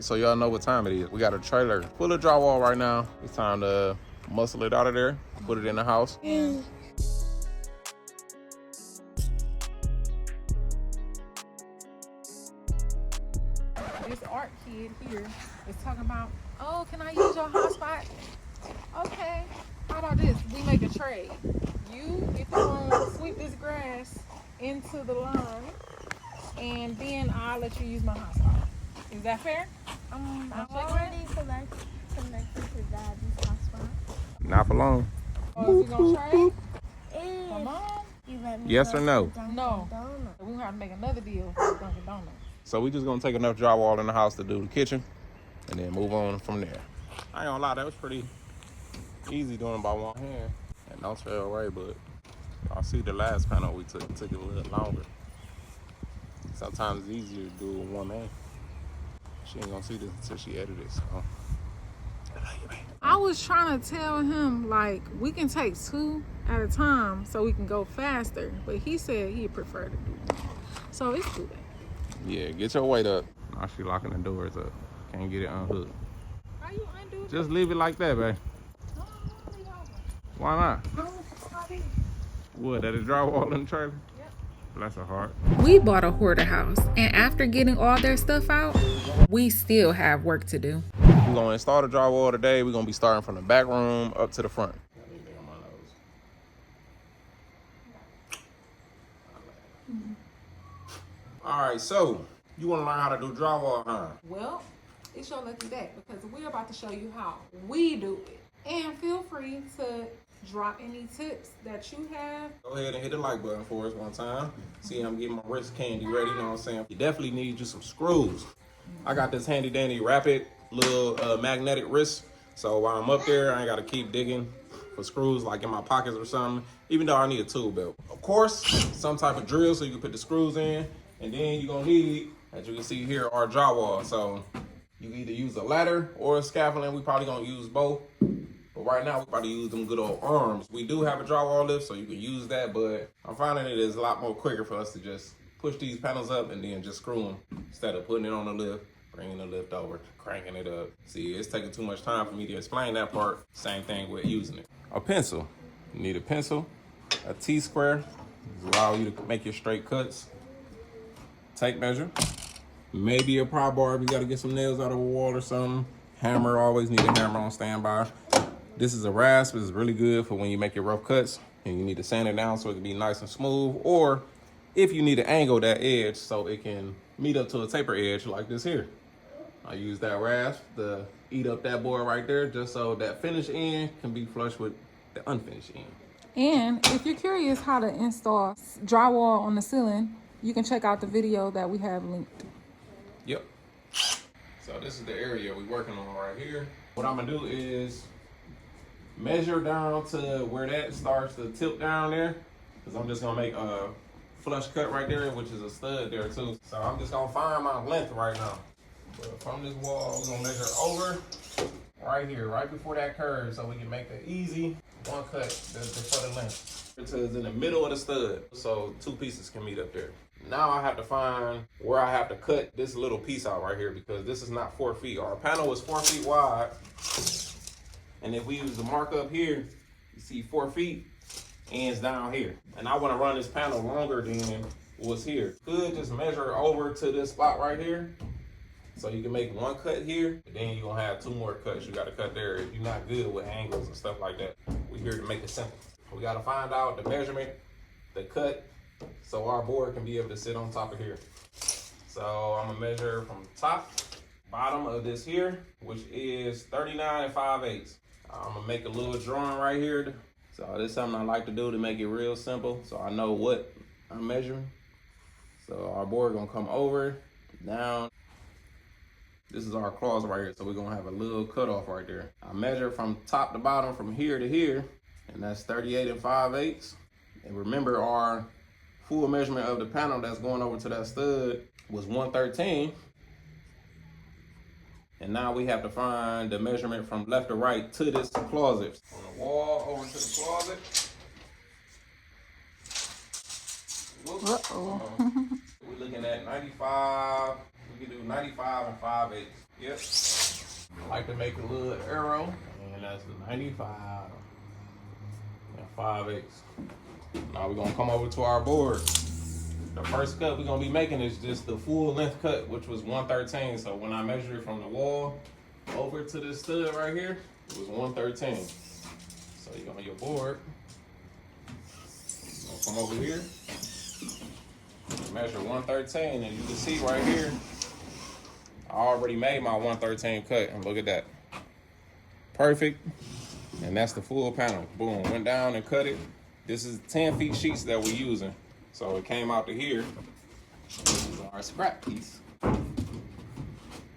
So y'all know what time it is. We got a trailer full of drywall right now. It's time to muscle it out of there, put it in the house. This art kid here is talking about, oh, can I use your hotspot? Okay, how about this? We make a trade. You get the room, sweep this grass into the lawn, and then I'll let you use my hotspot. Is that fair? I'm already connected to Daddy's hotspot. Not for long. Oh, is he gonna trade? If Come on. you let me Yes go or no? to Dunkin' No. Donuts. We're gonna have to make another deal for Dunkin' Donuts. So we just gonna take enough drywall in the house to do the kitchen and then move on from there. I ain't gonna lie, that was pretty easy doing it by one hand. And don't feel away, but I see the last panel we took it a little longer. Sometimes it's easier to do it with one man. She ain't gonna see this until she edits it, so. I was trying to tell him, like, we can take 2 at a time so we can go faster, but he said he'd prefer to do one. So it's cool. Yeah, get your weight up. Now she locking the doors up. Can't get it unhooked. How you undo it? Just leave it like that, babe. Why not? What, that is drywall in the trailer? Yep. Bless her heart. We bought a hoarder house, and after getting all their stuff out, we still have work to do. We're gonna install the drywall today. We're gonna be starting from the back room up to the front. All right, so you wanna learn how to do drywall, huh? Well, it's your lucky day because we're about to show you how we do it. And feel free to drop any tips that you have. Go ahead and hit the like button for us one time. See, I'm getting my wrist candy ready, you know what I'm saying? You definitely need you some screws. I got this handy dandy rapid little magnetic wrist. So while I'm up there, I ain't gotta keep digging for screws like in my pockets or something, even though I need a tool belt. Of course, some type of drill so you can put the screws in. And then you're gonna need, as you can see here, our drywall. So you either use a ladder or a scaffolding. We probably gonna use both. But right now, we probably use them good old arms. We do have a drywall lift, so you can use that, but I'm finding it is a lot more quicker for us to just push these panels up and then just screw them instead of putting it on the lift, bringing the lift over, cranking it up. See, it's taking too much time for me to explain that part. Same thing with using it. A pencil. You need a pencil, a T-square, allow you to make your straight cuts. Tape measure. Maybe a pry bar if you gotta get some nails out of a wall or something. Hammer, always need a hammer on standby. This is a rasp. It's really good for when you make your rough cuts and you need to sand it down so it can be nice and smooth, or if you need to angle that edge so it can meet up to a taper edge like this here. I use that rasp to eat up that board right there just so that finished end can be flush with the unfinished end. And if you're curious how to install drywall on the ceiling, you can check out the video that we have linked. Yep. So this is the area we're working on right here. What I'm gonna do is measure down to where that starts to tilt down there, because I'm just gonna make a flush cut right there, which is a stud there too. So I'm just gonna find my length right now. But from this wall, we're gonna measure over right here, right before that curve, so we can make an easy one cut just for the length. It's in the middle of the stud, so 2 pieces can meet up there. Now I have to find where I have to cut this little piece out right here, because this is not 4 feet. Our panel is 4 feet wide. And if we use the mark up here, you see 4 feet ends down here. And I want to run this panel longer than what's here. Could just measure over to this spot right here. So you can make 1 cut here, and then you're gonna have 2 more cuts you gotta cut there if you're not good with angles and stuff like that. We're here to make it simple. We gotta find out the measurement, the cut, so our board can be able to sit on top of here. So I'm gonna measure from top, bottom of this here, which is 39 5/8. I'm gonna make a little drawing right here. So this is something I like to do to make it real simple, so I know what I'm measuring. So our board gonna come over, down. This is our claws right here, so we're gonna have a little cutoff right there. I measure from top to bottom, from here to here, and that's 38 5/8. And remember, our full measurement of the panel that's going over to that stud was 113. And now we have to find the measurement from left to right to this closet. From the wall over to the closet. Whoops. Uh-oh. We're looking at 95. We can do 95 5/8. Yep. I like to make a little arrow, and that's the 95 and 5/8. Now we're gonna come over to our board. The first cut we're gonna be making is just the full length cut, which was 113. So when I measured it from the wall over to this stud right here, it was 113. So you're on your board, you're gonna come over here, measure 113, and you can see right here, I already made my 113 cut, and look at that. Perfect. And that's the full panel. Boom, went down and cut it. This is 10 feet sheets that we're using. So it came out to here. This is our scrap piece. And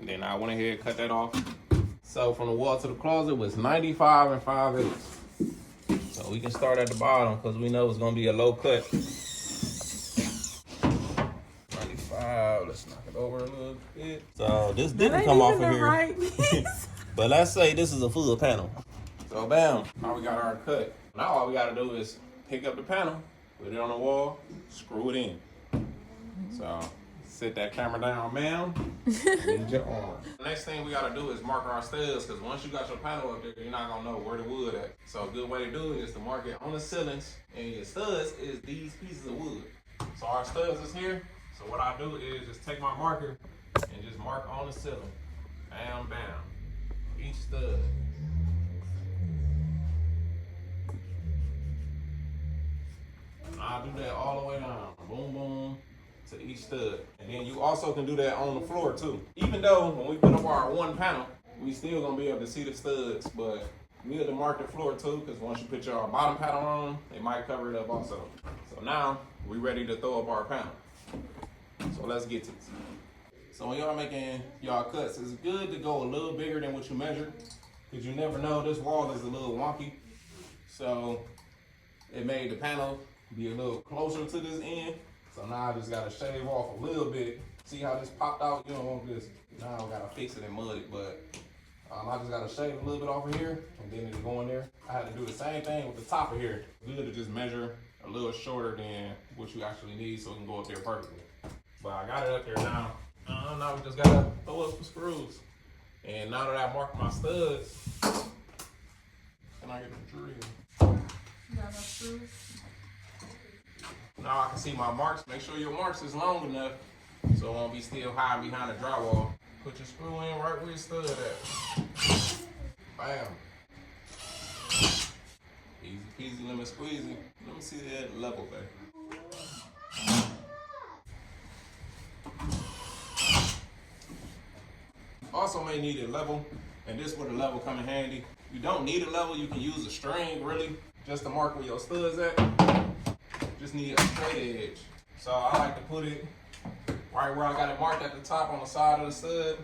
then I went ahead and cut that off. So from the wall to the closet was 95 and 5/8. So we can start at the bottom because we know it's gonna be a low cut. 95, let's knock it over a little bit. So this didn't come off of here. Right. But let's say this is a full panel. So bam, now we got our cut. Now all we gotta do is pick up the panel, put it on the wall, screw it in. So sit that camera down, ma'am. Need your arm. The next thing we gotta do is mark our studs, because once you got your panel up there, you're not gonna know where the wood at. So a good way to do it is to mark it on the ceilings, and your studs is these pieces of wood. So our studs is here. So what I do is just take my marker and just mark on the ceiling. Bam, bam. Each stud. I'll do that all the way down. Boom, boom, to each stud. And then you also can do that on the floor too. Even though when we put up our one panel, we still gonna be able to see the studs, but we have to mark the floor too, because once you put your bottom panel on, it might cover it up also. So now we ready to throw up our panel. So let's get to it. So when y'all making y'all cuts, it's good to go a little bigger than what you measured, because you never know, this wall is a little wonky. So it made the panel be a little closer to this end. So now I just gotta shave off a little bit. See how this popped out? You don't want this. Now I gotta fix it and mud it, but I just gotta shave a little bit off of here, and then it'll go in there. I had to do the same thing with the top of here. Good to just measure a little shorter than what you actually need so it can go up there perfectly. But I got it up there now. Now we just gotta throw up some screws. And now that I marked my studs, can I get the drill? You got enough screws? Now I can see my marks. Make sure your marks is long enough so it won't be still high behind the drywall. Put your screw in right where your stud at. Bam. Easy peasy lemon squeezy. Let me see that level back. Also may need a level, and this where the level come in handy. You don't need a level, you can use a string really, just to mark where your stud's at. Just need a straight edge. So I like to put it right where I got it marked at the top on the side of the stud.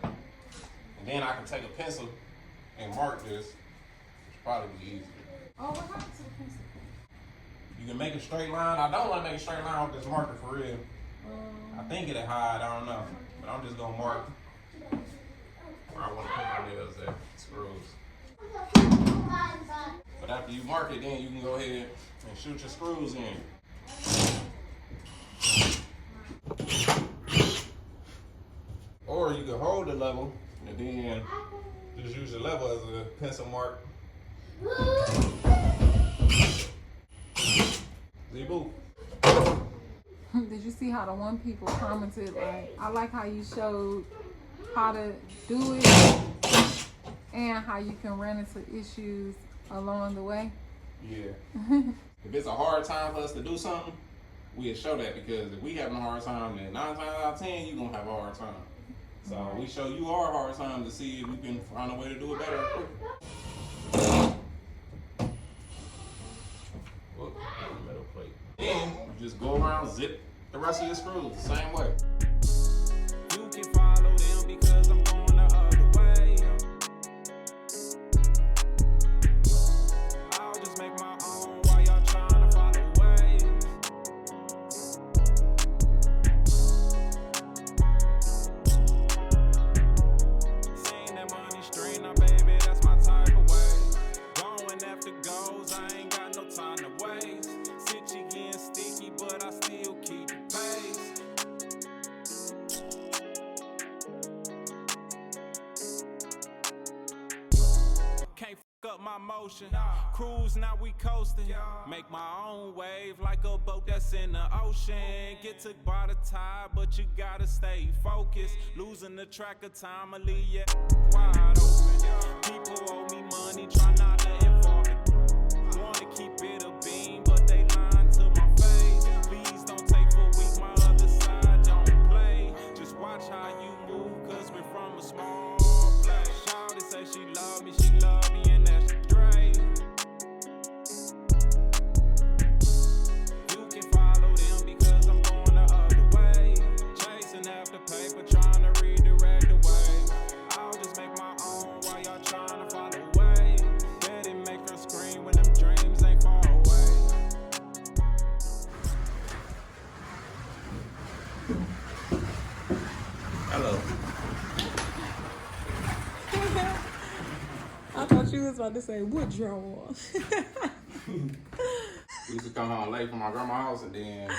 And then I can take a pencil and mark this, which probably be easier. Oh, what happened to the pencil? You can make a straight line. I don't want to make a straight line with this marker for real. I think it'll hide, I don't know. But I'm just gonna mark where I want to put my nails at, screws. But after you mark it, then you can go ahead and shoot your screws in. Or you can hold the level and then just use the level as a pencil mark. Z-boo. Did you see how the one people commented, like, I like how you showed how to do it and how you can run into issues along the way? Yeah. If it's a hard time for us to do something, we'll show that, because if we having a hard time, then 9 times out of 10, you're going to have a hard time. So we show you our hard time to see if we can find a way to do it better. Whoop, metal plate. Then you just go around, zip the rest of your screws the same way. You can follow them because I'm going the other way. I'll just make my own while y'all trying to follow ways. Seeing that money stream, now baby, that's my type of way. Going after goals, I ain't got no time to waste. Sit getting sticky, but I still keep the pace. up my motion. Cruise, now we coasting. Make my own wave like a boat that's in the ocean. Get took by the tide, but you gotta stay focused. Losing the track of time, I leave you wide open. People owe me money, try not to involve it. Wanna keep it a beam, but they lying to my face. Please don't take for weak, my other side don't play. Just watch how you move, cause we're from a small place. Shawty say she love me, and that's straight. You can follow them because I'm going the other way. Chasing after paper, trying to redirect the way. I'll just make my own while y'all trying to follow way. Bet it make her scream when them dreams ain't far away. Hello. I thought you was about to say wood drywall. We used to come home late from my grandma's house, and then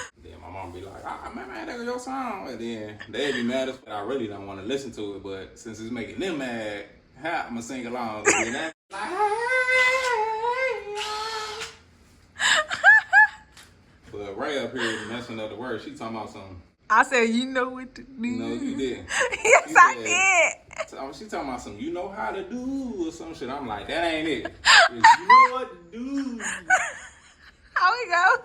my mom be like, man, that was your song. And then they'd be mad as I really don't want to listen to it, but since it's making them mad, I'm going to sing along. But Ray up here messing up the words. She talking about something. I said, you know what to do. No, you didn't. Yes, She I said- did. She talking about some, you know how to do or some shit. I'm like, that ain't it. It's, you know what to do. How we go?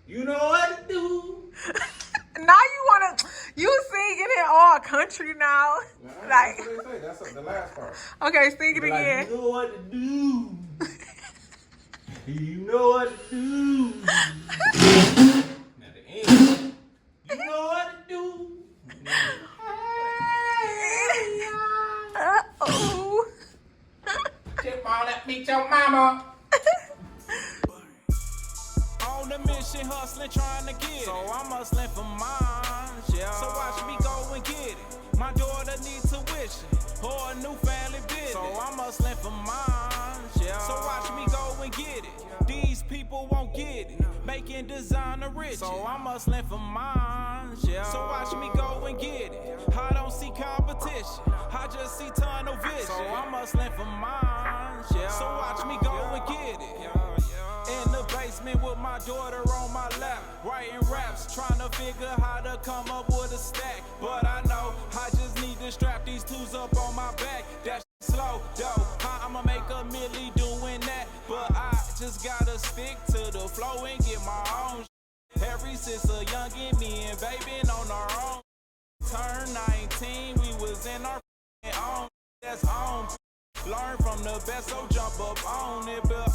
You know what to do. Now you singing it all country now. Like, That's what they say. That's the last part. okay, sing it Be like, again. you know what to do. You know what to do. Now the end. You know what to do. Uh-oh. Tip on that meet your mama. On the mission, hustling, trying to get it. So I'm hustling for mine, yeah. So watch me go and get it. My daughter needs tuition or a new family business. So I'm hustling for mine, yeah. So watch me go and get it. These people won't get it. Making designer rich. So I'm hustling for mine, yeah. So watch me go and get it. I don't see competition. I just see tunnel vision. So I'm hustling for mine, yeah. So watch me go and get it. In the basement with my daughter on my lap, writing raps, trying to figure how to come up with a stack. But I know I just need to strap these twos up on my back. That slow, though. I'ma make a milli doing that. But I just gotta stick to the flow and get my own. Every since a youngin', me and baby on our own. Turn 19, we was in our own. That's on. Learn from the best, so jump up on it, but